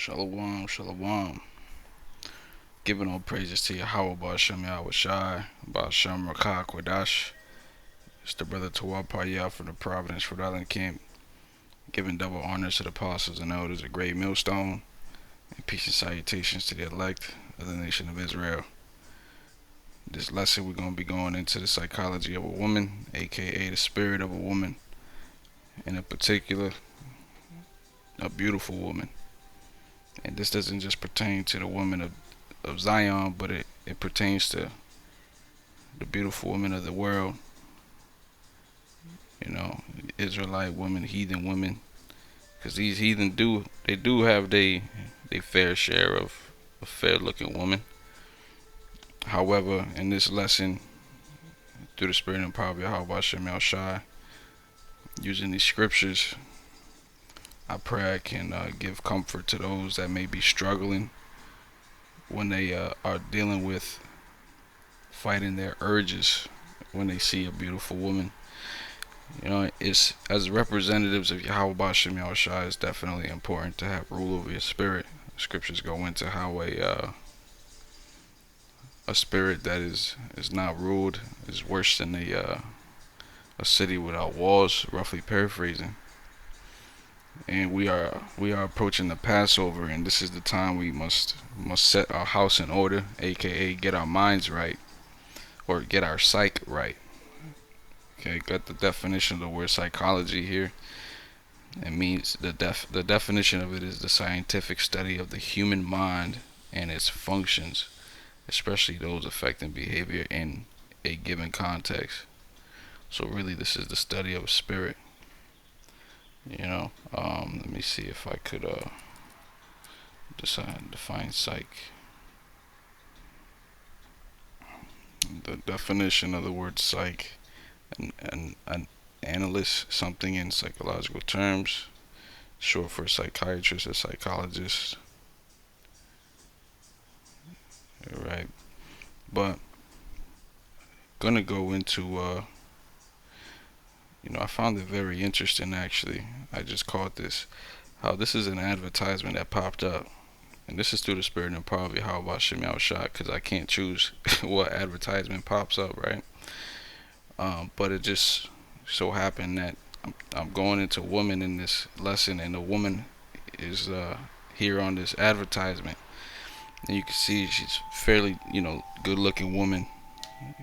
Shalom, shalom. Giving all praises to Yahweh Ba'Shem Yahweh Shai, Ba'Shem Rakah Kwadash. It's the brother Tawapaya from the Providence, Rhode Island camp. Giving double honors to the apostles and elders of Great Millstone. And peace and salutations to the elect of the nation of Israel. This lesson we're going to be going into the psychology of a woman, aka the spirit of a woman. And in particular, a beautiful woman. And this doesn't just pertain to the woman of Zion, but it pertains to the beautiful women of the world, Israelite women, heathen women, because these heathen do have they fair share of fair looking women. However, in this lesson, through the spirit and power of Yahweh Hashem El Shai, using these scriptures, I pray I can give comfort to those that may be struggling when they are dealing with fighting their urges when they see a beautiful woman. It's as representatives of Yahweh Ba'Shem Yahushua, it's definitely important to have rule over your spirit. Scriptures go into how a spirit that is not ruled is worse than a city without walls, roughly paraphrasing. And we are approaching the Passover, and this is the time we must set our house in order, aka get our minds right, or get our psyche right. Okay, got the definition of the word psychology here. It means the definition of it is the scientific study of the human mind and its functions, especially those affecting behavior in a given context. So really, this is the study of a spirit. Let me see if I could define psych. The definition of the word psych: an analyst, something in psychological terms, short for psychiatrist or psychologist. Right, but gonna go into I found it very interesting actually. I just caught this, how this is an advertisement that popped up, and this is through the spirit and power of Yahweh Hashem Yahushua, because I can't choose what advertisement pops up, right? But it just so happened that I'm going into woman in this lesson, and the woman is here on this advertisement, and you can see she's fairly good looking woman.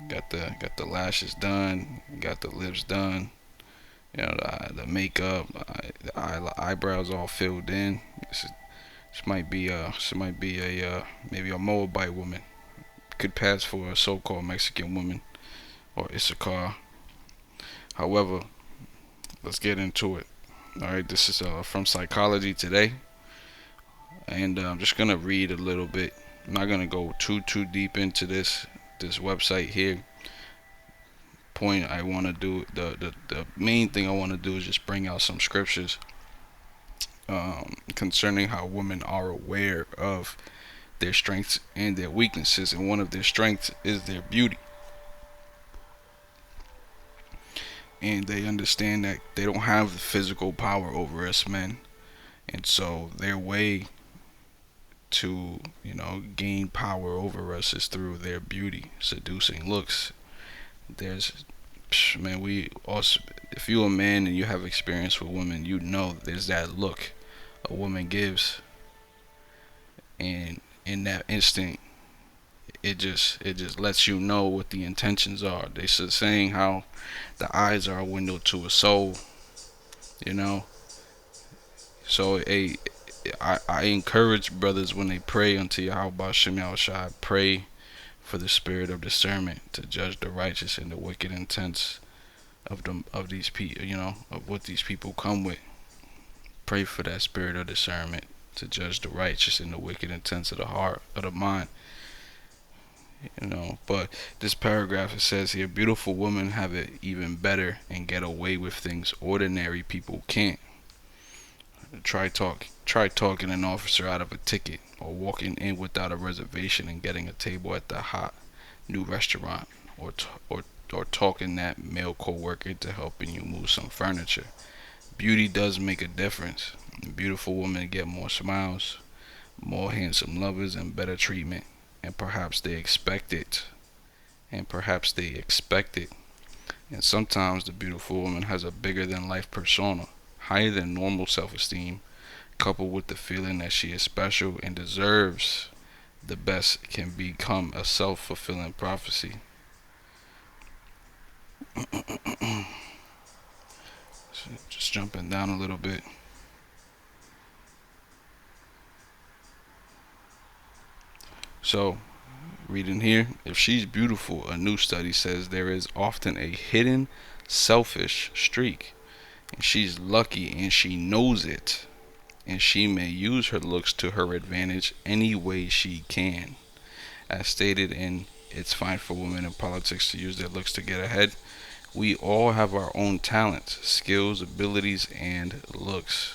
Got the lashes done, got the lips done, the makeup, the eyebrows all filled in. This might be a maybe a Moabite woman. Could pass for a so-called Mexican woman or Issachar. However, let's get into it. All right, this is from Psychology Today, and I'm just gonna read a little bit. I'm not gonna go too deep into this website here. Point I want to do, the main thing I want to do is just bring out some scriptures concerning how women are aware of their strengths and their weaknesses, and one of their strengths is their beauty, and they understand that they don't have the physical power over us men, and so their way to gain power over us is through their beauty, seducing looks. We also, if you're a man and you have experience with women, there's that look a woman gives, and in that instant, it just lets you know what the intentions are. They saying how the eyes are a window to a soul, So I encourage brothers when they pray unto Yahweh Shem Yahushua, pray for the spirit of discernment to judge the righteous and the wicked intents of these people, of what these people come with. Pray for that spirit of discernment to judge the righteous and the wicked intents of the heart, of the mind. But this paragraph, it says here, beautiful women have it even better and get away with things ordinary people can't. Try talking an officer out of a ticket, or walking in without a reservation and getting a table at the hot new restaurant, or talking that male co-worker into helping you move some furniture. Beauty does make a difference. Beautiful women get more smiles. more handsome lovers, and better treatment. And perhaps they expect it. And perhaps they expect it. And sometimes the beautiful woman has a bigger than life persona, higher than normal self esteem, coupled with the feeling that she is special and deserves the best, can become a self fulfilling prophecy. Just jumping down a little bit. So, reading here, if she's beautiful, a new study says there is often a hidden selfish streak, and she's lucky and she knows it, and she may use her looks to her advantage any way she can. As stated in It's Fine for Women in Politics to Use Their Looks to Get Ahead, we all have our own talents, skills, abilities, and looks.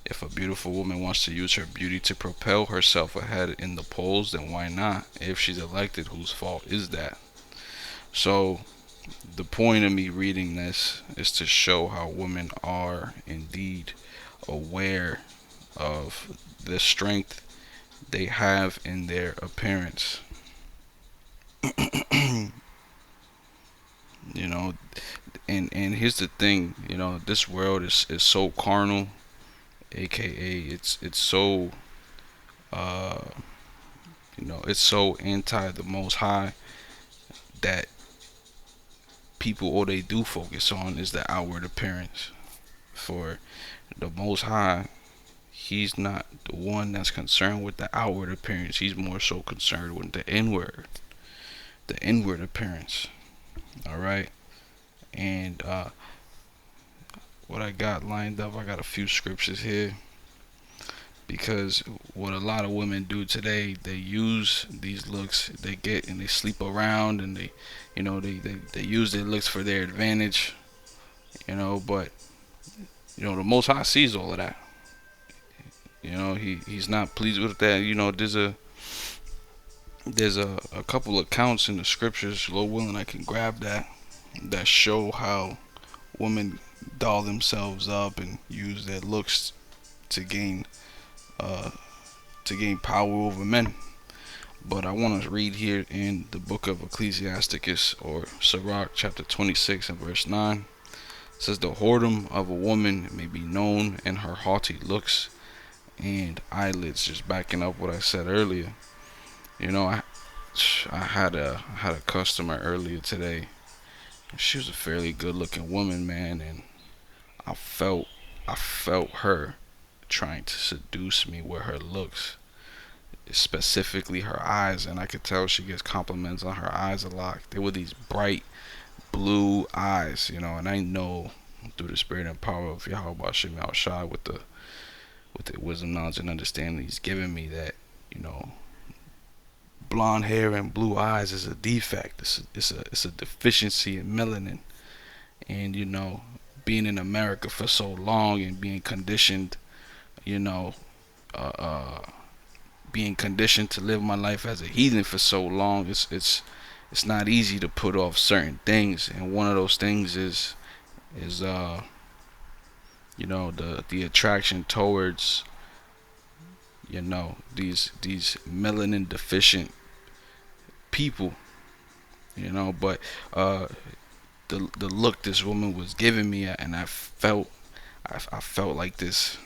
If a beautiful woman wants to use her beauty to propel herself ahead in the polls, then why not? If she's elected, whose fault is that? So, the point of me reading this is to show how women are indeed aware of the strength they have in their appearance. you know, and here's the thing, this world is so carnal, aka it's so uh it's so anti the most high that people, all they do focus on is the outward appearance. For the most high, he's not the one that's concerned with the outward appearance. He's more so concerned with the inward appearance. All right. And what I got lined up, I got a few scriptures here, because what a lot of women do today, they use these looks, they get and they sleep around, and they use their looks for their advantage, but the Most High sees all of that. He's not pleased with that. There's a couple accounts in the scriptures, Lord willing I can grab that show how women doll themselves up and use their looks to gain uh, power over men. But I want to read here in the book of Ecclesiasticus, or Sirach, chapter 26 and verse 9. It says, the whoredom of a woman may be known in her haughty looks and eyelids. Just backing up what I said earlier. I had a customer earlier today. She was a fairly good looking woman, man, and I felt I felt her trying to seduce me with her looks, specifically her eyes, and I could tell she gets compliments on her eyes a lot. They were these bright blue eyes, and I know through the spirit and power of Yahweh Shem Shai, with the wisdom, knowledge, and understanding He's given me, that blonde hair and blue eyes is a defect. It's a deficiency in melanin, and being in America for so long and being conditioned, you know, uh, uh, being conditioned to live my life as a heathen for so long, it's not easy to put off certain things, and one of those things is the attraction towards these melanin deficient people, but the look this woman was giving me, and I felt like this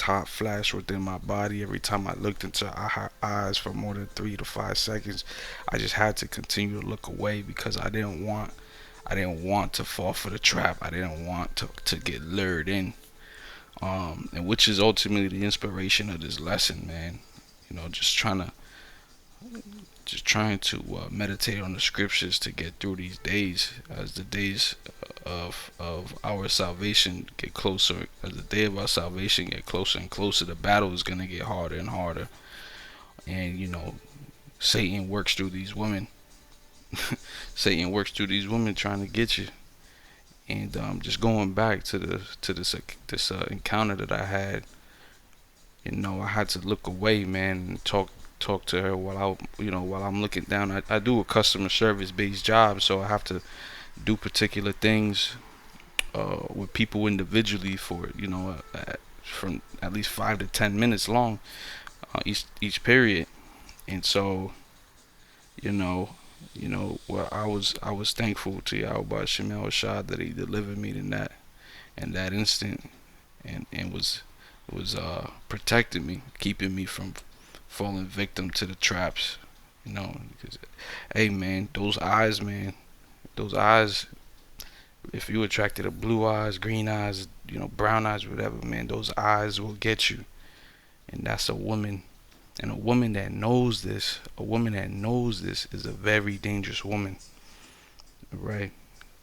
hot flash within my body every time I looked into her eyes for more than 3 to 5 seconds. I just had to continue to look away, because I didn't want to fall for the trap. I didn't want to get lured in. And which is ultimately the inspiration of this lesson, man. Just trying to meditate on the scriptures to get through these days, as the days of our salvation get closer. As the day of our salvation get closer and closer, the battle is gonna get harder and harder. And Satan works through these women. Satan works through these women trying to get you. And just going back to this encounter that I had, I had to look away, man, and talk to her while I'm looking down. I do a customer service based job, so I have to do particular things with people individually for from at least 5 to 10 minutes long. each period. And so, you know, well, I was thankful to Yahweh Shemel Shah that He delivered me in that instant, and was protecting me, keeping me from falling victim to the traps. Because, hey man, those eyes. If you attracted to blue eyes, green eyes, brown eyes, whatever, man, those eyes will get you. And that's a woman. And a woman that knows this, is a very dangerous woman, right?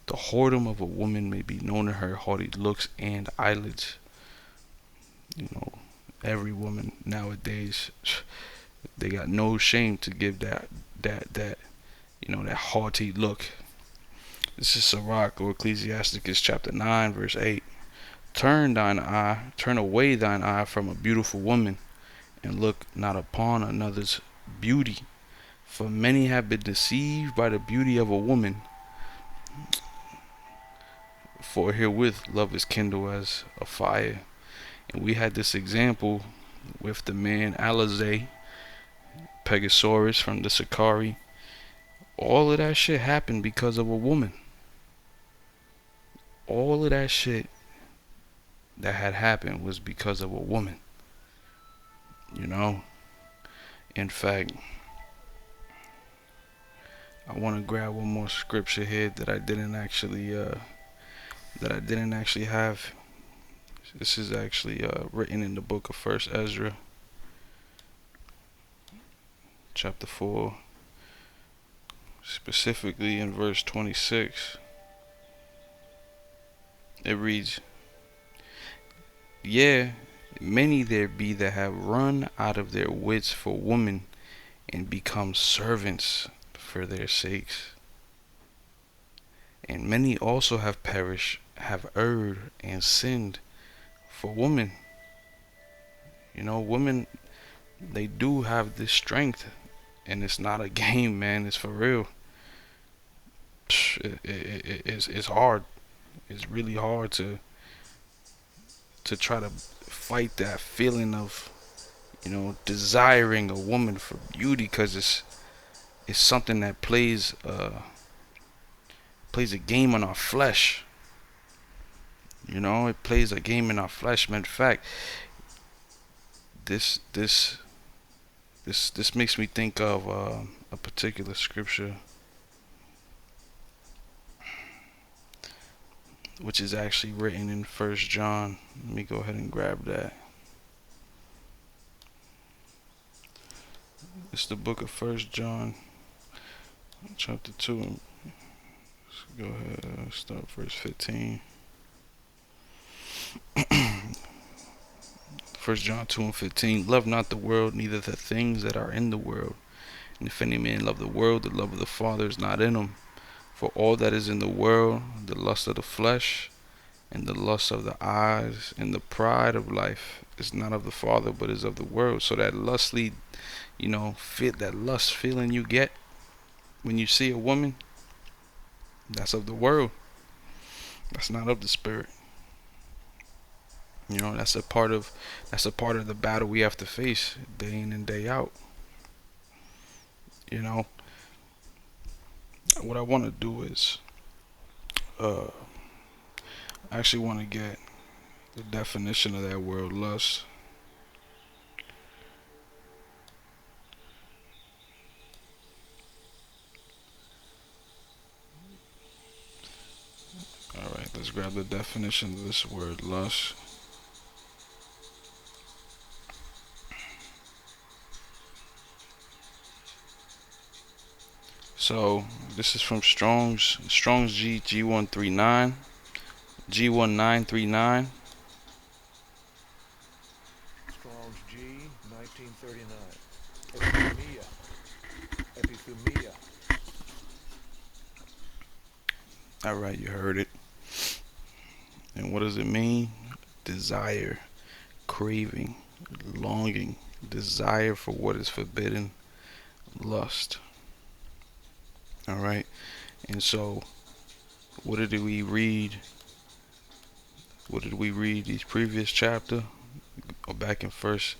The whoredom of a woman may be known to her haughty looks and eyelids. You know, every woman nowadays, they got no shame to give that that haughty look. This is Sirach, or Ecclesiasticus chapter 9, verse 8. Turn away thine eye from a beautiful woman, and look not upon another's beauty. For many have been deceived by the beauty of a woman. For herewith love is kindled as a fire. And we had this example with the man Alizé, Pegasaurus from the Sakari. All of that shit happened because of a woman. All of that shit that had happened was because of a woman. In fact, I want to grab one more scripture here that I didn't actually have. This is actually written in the book of First Ezra, chapter 4, specifically in verse 26. It reads, "Yeah, many there be that have run out of their wits for women, and become servants for their sakes. And many also have perished, have erred and sinned for women." Women, they do have this strength, and it's not a game, man. It's for real. It's hard. It's really hard to try to fight that feeling of desiring a woman for beauty, because it's something that plays a game on our flesh. It plays a game in our flesh. Matter of fact, this makes me think of a particular scripture, which is actually written in First John. Let me go ahead and grab that. It's the book of First John, chapter 2. Let's go ahead, start verse 15. First John 2 and 15. "Love not the world, neither the things that are in the world. And if any man love the world, the love of the Father is not in him. For all that is in the world, the lust of the flesh, and the lust of the eyes, and the pride of life, is not of the Father, but is of the world." So that lust feeling you get when you see a woman, that's of the world. That's not of the Spirit. That's a part of the battle we have to face day in and day out. What I want to do is I actually want to get the definition of that word lust. Alright, let's grab the definition of this word lust. So this is from Strong's G139, G1939. Strong's G 1939. Epithumia. Alright, you heard it. And what does it mean? Desire, craving, longing, desire for what is forbidden, lust. Alright, and so what did we read? These previous chapter? Back in First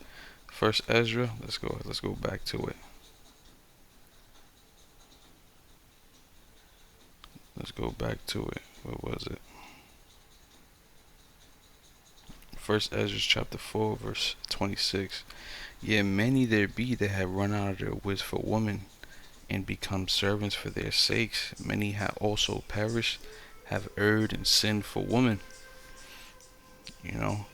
First Ezra. Let's go back to it. Let's go back to it. What was it? First Ezra chapter 4 verse 26. Yet many there be that have run out of their wits for women, and become servants for their sakes. Many have also perished, have erred and sinned for women. You know,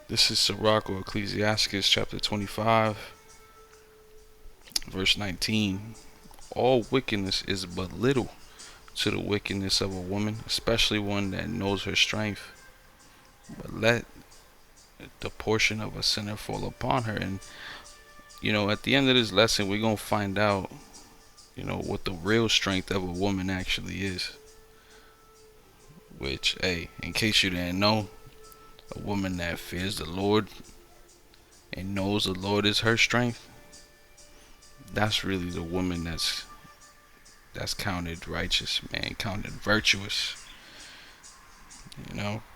this is Sirach or Ecclesiasticus chapter 25, verse 19. All wickedness is but little to the wickedness of a woman, especially one that knows her strength. But let the portion of a sinner fall upon her. And, at the end of this lesson, we're going to find out, what the real strength of a woman actually is. Which, hey, in case you didn't know, a woman that fears the Lord and knows the Lord is her strength, that's really the woman that's counted righteous, man, counted virtuous.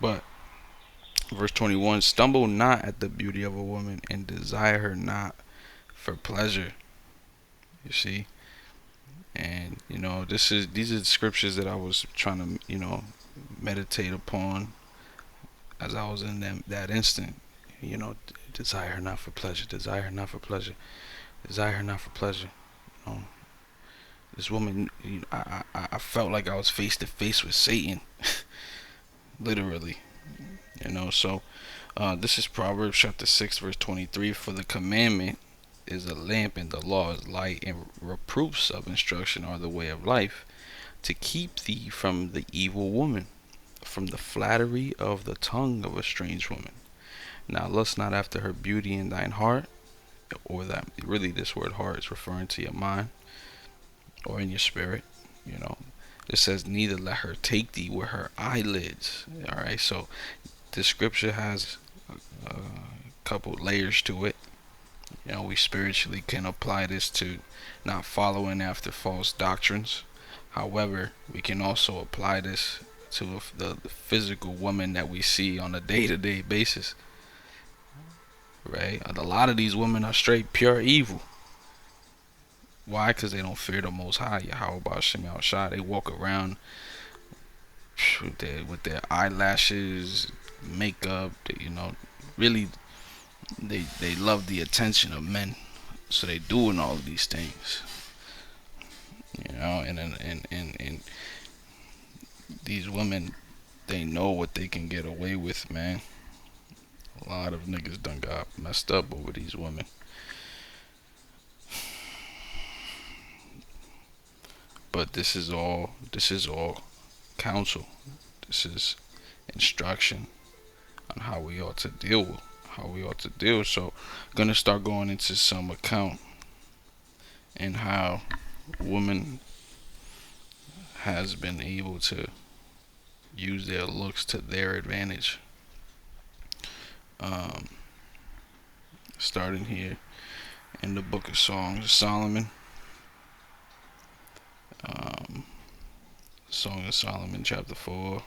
But verse 21, stumble not at the beauty of a woman, and desire her not for pleasure. You see? And these are the scriptures that I was trying to, meditate upon as I was in that instant. Desire her not for pleasure, desire her not for pleasure, desire her not for pleasure. You know, this woman, I felt like I was face to face with Satan, literally. So this is Proverbs chapter 6 verse 23. For the commandment is a lamp, and the law is light, and reproofs of instruction are the way of life, to keep thee from the evil woman, from the flattery of the tongue of a strange woman. Now lust not after her beauty in thine heart, or that really this word heart is referring to your mind or in your spirit. It says neither let her take thee with her eyelids. All right, so this scripture has a couple layers to it. We spiritually can apply this to not following after false doctrines. However, we can also apply this to the physical woman that we see on a day-to-day basis. Right? A lot of these women are straight pure evil. Why? Because they don't fear the Most High. Yahweh Shem Shah. They walk around with their eyelashes, makeup. Really, they love the attention of men, so they doing all of these things. And these women, they know what they can get away with, man. A lot of niggas done got messed up over these women. But this is all counsel. This is instruction on how we ought to deal. So, gonna start going into some account and how women has been able to use their looks to their advantage. Starting here in the book of Songs of Solomon. Song of Solomon chapter 4.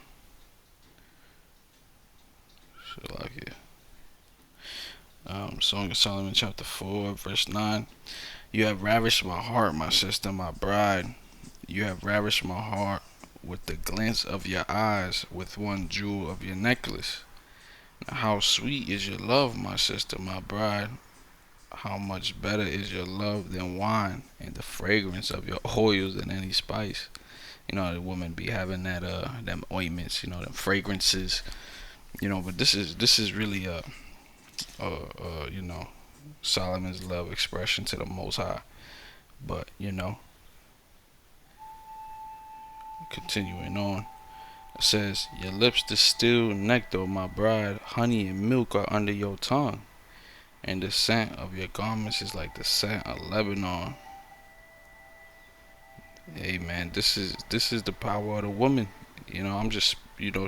Song of Solomon chapter 4 verse 9. You have ravished my heart, my sister, my bride. You have ravished my heart with the glance of your eyes, with one jewel of your necklace. Now, how sweet is your love, my sister, my bride. How much better is your love than wine, and the fragrance of your oils than any spice. The woman be having that them ointments, them fragrances. But this is really Solomon's love expression to the Most High. But continuing on, it says, your lips distill nectar, my bride. Honey and milk are under your tongue, and the scent of your garments is like the scent of Lebanon. Hey man, this is the power of the woman. I'm just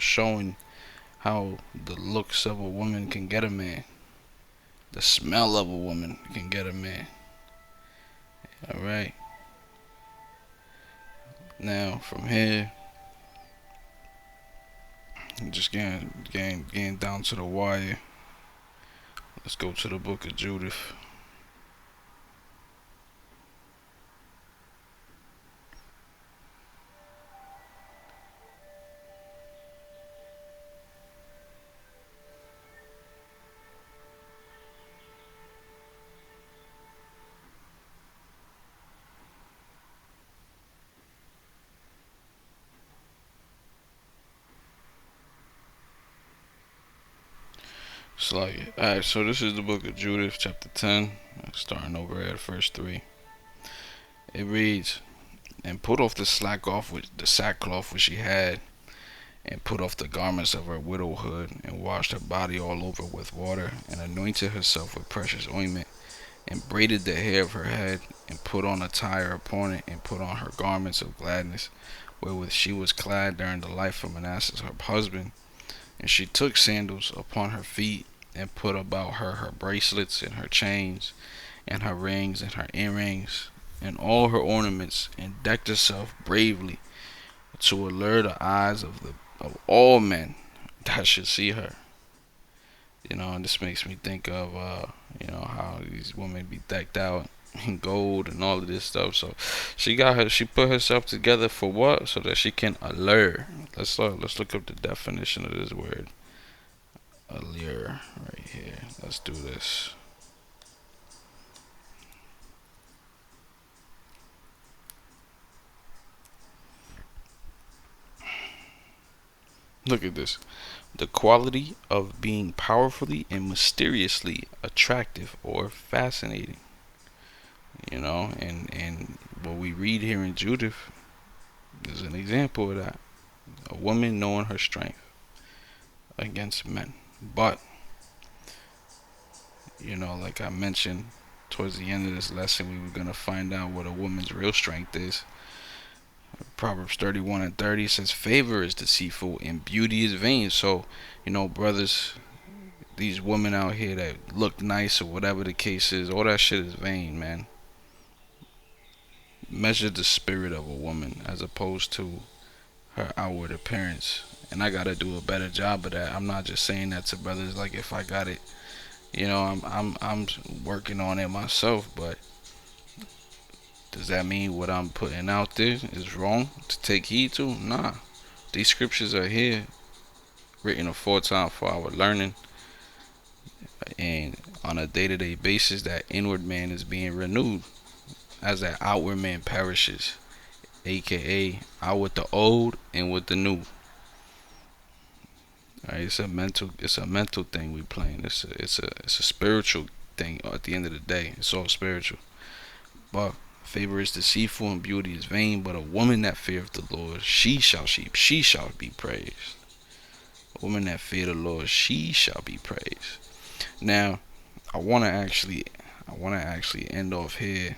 showing how the looks of a woman can get a man. The smell of a woman can get a man. All right. Now from here, just getting down to the wire. Let's go to the book of Judith. Alright, so this is the book of Judith, chapter 10, starting over at verse 3. It reads, "And put off the sackcloth which she had, and put off the garments of her widowhood, and washed her body all over with water, and anointed herself with precious ointment, and braided the hair of her head, and put on attire upon it, and put on her garments of gladness, wherewith she was clad during the life of Manasseh her husband. And she took sandals upon her feet, and put about her bracelets, and her chains, and her rings, and her earrings, and all her ornaments, and decked herself bravely, to allure the eyes of all men that should see her." And this makes me think of how these women be decked out in gold and all of this stuff. So she put herself together for what? So that she can allure. Let's look up the definition of this word. Allure right here. Let's do this. Look at this. The quality of being powerfully and mysteriously attractive or fascinating. And what we read here in Judith is an example of that. A woman knowing her strength against men. But, like I mentioned, towards the end of this lesson, we were going to find out what a woman's real strength is. Proverbs 31 and 30 says, "Favor is deceitful and beauty is vain." So, brothers, these women out here that look nice or whatever the case is, all that shit is vain, man. Measure the spirit of a woman as opposed to her outward appearance. And I gotta do a better job of that. I'm not just saying that to brothers like if I got it. I'm working on it myself, but does that mean what I'm putting out there is wrong to take heed to? Nah. These scriptures are here, written aforetime for our learning, and on a day-to-day basis, that inward man is being renewed as that outward man perishes, aka out with the old and with the new. Alright, it's a mental thing we playing. It's a spiritual thing. At the end of the day, it's all spiritual. But favor is deceitful and beauty is vain. But a woman that feareth the Lord, she shall be praised. A woman that fear the Lord, she shall be praised. Now, I wanna actually end off here.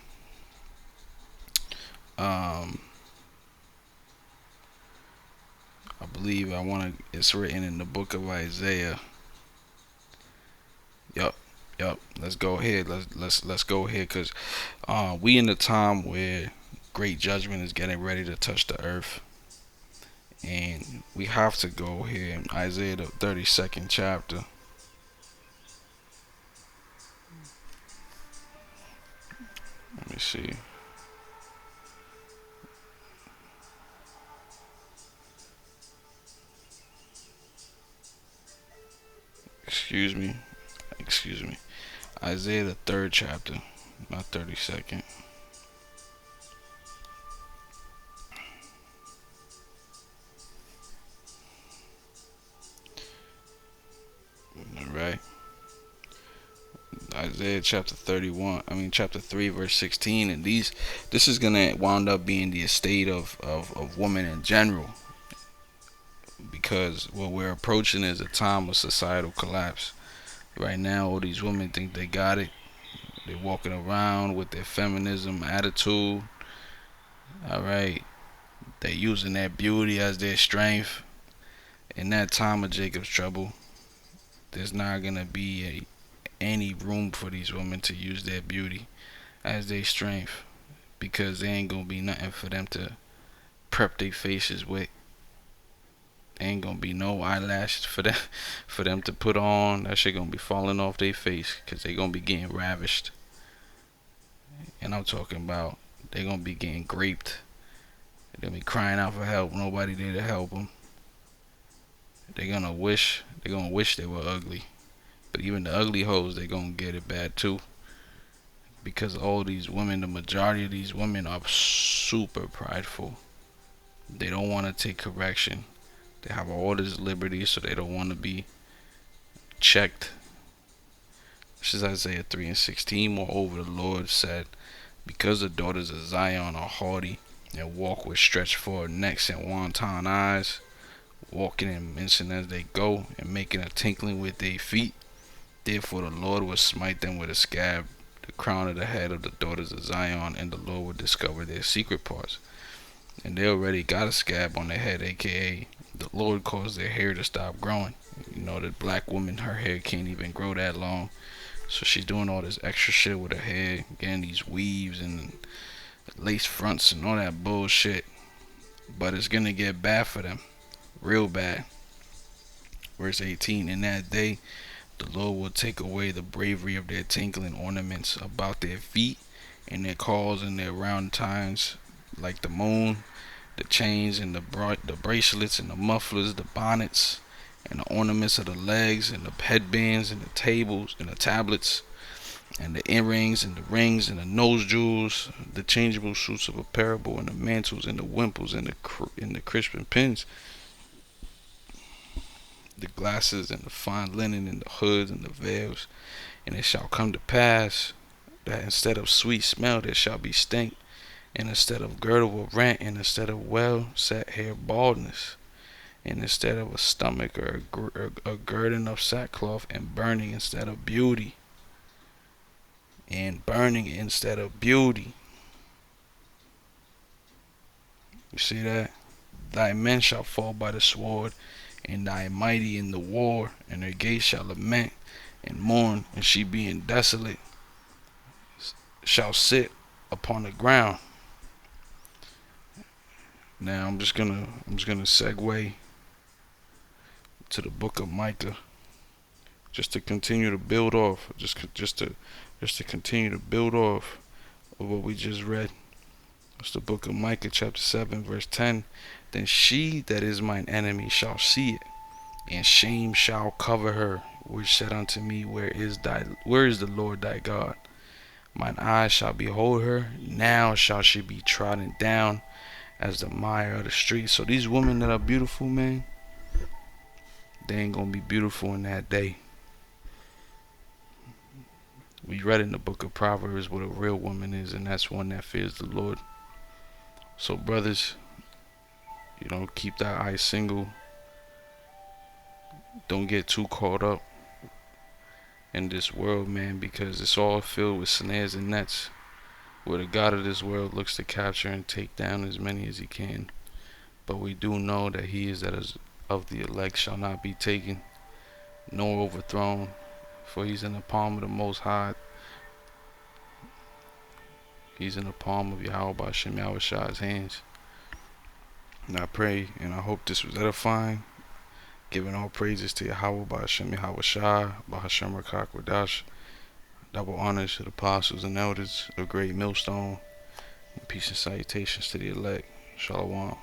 I believe it's written in the book of Isaiah. Yup. Let's go ahead. Let's go ahead, cause we in the time where great judgment is getting ready to touch the earth, and we have to go here in Isaiah the 32nd chapter. Let me see. Excuse me. Isaiah the 3rd chapter, not 32nd. Alright. Isaiah chapter 3 verse 16, and this is gonna wound up being the estate of women in general, because what we're approaching is a time of societal collapse. Right now, all these women think they got it. They're walking around with their feminism attitude. Alright. They're using their beauty as their strength. In that time of Jacob's trouble, there's not gonna be any room for these women to use their beauty as their strength, because there ain't gonna be nothing for them to prep their faces with. Ain't gonna be no eyelashes for them to put on. That shit gonna be falling off their face because they gonna be getting ravished. And I'm talking about they gonna be getting raped. They gonna be crying out for help. Nobody there to help them. They gonna wish they were ugly. But even the ugly hoes, they gonna get it bad too. Because all these women, the majority of these women are super prideful. They don't want to take correction. They have all this liberty, so they don't want to be checked. This is Isaiah 3 and 16. Moreover, the Lord said, because the daughters of Zion are haughty and walk with stretched forward necks and wanton eyes, walking and mincing as they go, and making a tinkling with their feet, therefore the Lord will smite them with a scab, the crown of the head of the daughters of Zion, and the Lord will discover their secret parts. And they already got a scab on their head, aka the Lord caused their hair to stop growing. You know, the black woman, her hair can't even grow that long. So she's doing all this extra shit with her hair, getting these weaves and lace fronts and all that bullshit. But it's gonna get bad for them. Real bad. Verse 18, in that day the Lord will take away the bravery of their tinkling ornaments about their feet, and their calls and their round tines like the moon, the chains and the bracelets and the mufflers, the bonnets and the ornaments of the legs and the headbands and the tables and the tablets and the earrings and the rings and the nose jewels, the changeable suits of apparel and the mantles and the wimples and the crisping pins, the glasses and the fine linen and the hoods and the veils. And it shall come to pass that instead of sweet smell there shall be stink, and instead of girdle of rent, and instead of well set hair baldness, and instead of a stomach or a girding of sackcloth, and burning instead of beauty, and burning instead of beauty. You see that? Thy men shall fall by the sword, and thy mighty in the war, and their gates shall lament and mourn, and she being desolate shall sit upon the ground. Now I'm just gonna segue to the book of Micah, just to continue to build off, just to continue to build off of what we just read. It's the book of Micah chapter 7 verse 10. Then she that is mine enemy shall see it, and shame shall cover her, which said unto me, where is the Lord thy God? Mine eyes shall behold her, now shall she be trodden down as the mire of the street. So these women that are beautiful, man, they ain't gonna be beautiful in that day. We read in the book of Proverbs what a real woman is, and that's one that fears the Lord. So brothers, keep that eye single. Don't get too caught up in this world, man, because it's all filled with snares and nets, where the God of this world looks to capture and take down as many as he can. But we do know that he is that is of the elect shall not be taken nor overthrown, for he's in the palm of the Most High. He's in the palm of Yahweh Ba'Shem Yahweh's hands. And I pray and I hope this was edifying, giving all praises to Yahweh Ba'Shem Yahweh Ba'Shem Rakak Wadash. Double honors to the apostles and elders of Great Millstone. And peace and salutations to the elect. Shalom.